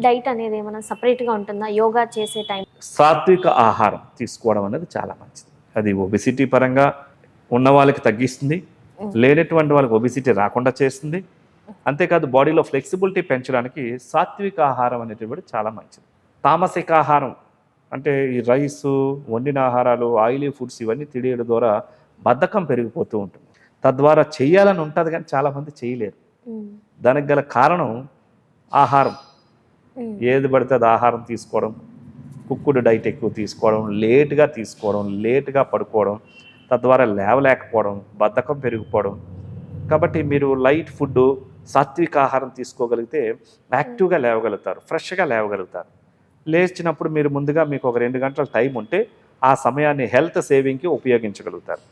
Diet అనేది ఏమైనా సపరేట్గా ఉంటుందా యోగా చేసే టైం? సాత్విక ఆహారం తీసుకోవడం అనేది చాలా మంచిది. అది ఒబెసిటీ పరంగా ఉన్న వాళ్ళకి తగ్గిస్తుంది, లేనటువంటి వాళ్ళకి ఒబెసిటీ రాకుండా చేస్తుంది. అంతేకాదు బాడీలో ఫ్లెక్సిబిలిటీ పెంచడానికి సాత్విక ఆహారం అనేటువంటి చాలా మంచిది. తామసిక ఆహారం అంటే ఈ రైసు, వండిన ఆహారాలు, ఆయిలీ ఫుడ్స్ ఇవన్నీ తినేయడం ద్వారా బద్ధకం పెరిగిపోతూ ఉంటుంది. తద్వారా చేయాలని ఉంటుంది కానీ చాలామంది చేయలేరు. దానికి గల కారణం ఆహారం. ఏది పడితే అది ఆహారం తీసుకోవడం, కుక్కుడు డైట్ ఎక్కువ తీసుకోవడం, లేటుగా తీసుకోవడం, లేటుగా పడుకోవడం, తద్వారా లేవలేకపోవడం, బద్ధకం పెరిగిపోవడం. కాబట్టి మీరు లైట్ ఫుడ్, సాత్విక ఆహారం తీసుకోగలిగితే యాక్టివ్గా లేవగలుగుతారు, ఫ్రెష్గా లేవగలుగుతారు. లేచినప్పుడు మీరు ముందుగా మీకు ఒక 2 గంటల టైం ఉంటే ఆ సమయాన్ని హెల్త్ సేవింగ్కి ఉపయోగించగలుగుతారు.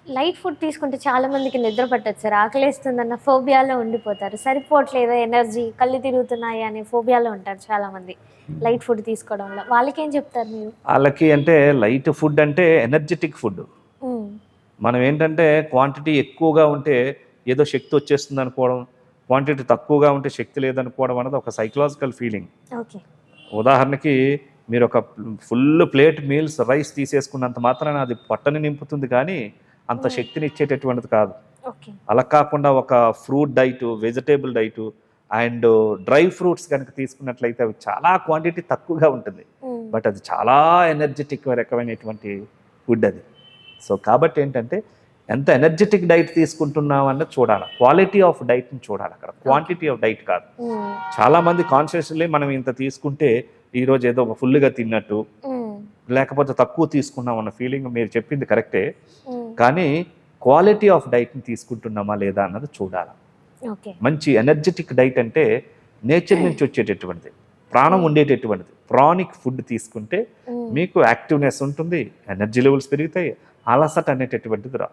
లైట్ ఫుడ్ తీసుకుంటే చాలా మందికి నిద్ర పట్టదు సార్, ఆకలేస్తుందన్న ఫోబియాలో ఉండిపోతారు. సరిపోవట్లేదు ఎనర్జీ, కళ్ళు తిరుగుతున్నాయి అనే ఫోబియాలో ఉంటారు చాలామంది లైట్ ఫుడ్ తీసుకోవడం వల్ల. వాళ్ళకేం చెప్తారు మీరు? వాళ్ళకి అంటే లైట్ ఫుడ్ అంటే ఎనర్జెటిక్ ఫుడ్. మనం ఏంటంటే క్వాంటిటీ ఎక్కువగా ఉంటే ఏదో శక్తి వచ్చేస్తుంది అనుకోవడం, క్వాంటిటీ తక్కువగా ఉంటే శక్తి లేదనుకోవడం అనేది ఒక సైకలాజికల్ ఫీలింగ్. ఓకే. ఉదాహరణకి మీరు ఒక ఫుల్ ప్లేట్ మీల్స్ రైస్ తీసేసుకున్నంత మాత్రాన అది పొట్టని నింపుతుంది కానీ అంత శక్తిని ఇచ్చేటటువంటిది కాదు. అలా కాకుండా ఒక fruit diet, vegetable diet and dry fruits కనుక తీసుకున్నట్లయితే అవి చాలా క్వాంటిటీ తక్కువగా ఉంటుంది, బట్ అది చాలా ఎనర్జెటిక్ రకమైనటువంటి ఫుడ్ అది. సో కాబట్టి ఏంటంటే ఎంత ఎనర్జెటిక్ డైట్ తీసుకుంటున్నాం అన్నది చూడాలి, క్వాలిటీ ఆఫ్ డైట్ని చూడాలి, అక్కడ క్వాంటిటీ ఆఫ్ డైట్ కాదు. చాలామంది కాన్షియస్లీ మనం ఇంత తీసుకుంటే ఈరోజు ఏదో ఫుల్గా తిన్నట్టు, లేకపోతే తక్కువ తీసుకున్నాం అన్న ఫీలింగ్. మీరు చెప్పింది కరెక్టే, కానీ క్వాలిటీ ఆఫ్ డైట్ని తీసుకుంటున్నామా లేదా అన్నది చూడాలి. మంచి ఎనర్జెటిక్ డైట్ అంటే నేచర్ నుంచి వచ్చేటటువంటిది, ప్రాణం ఉండేటటువంటిది. ప్రాణిక్ ఫుడ్ తీసుకుంటే మీకు యాక్టివ్నెస్ ఉంటుంది, ఎనర్జీ లెవెల్స్ పెరుగుతాయి, అలసట అనేటటువంటిది రా.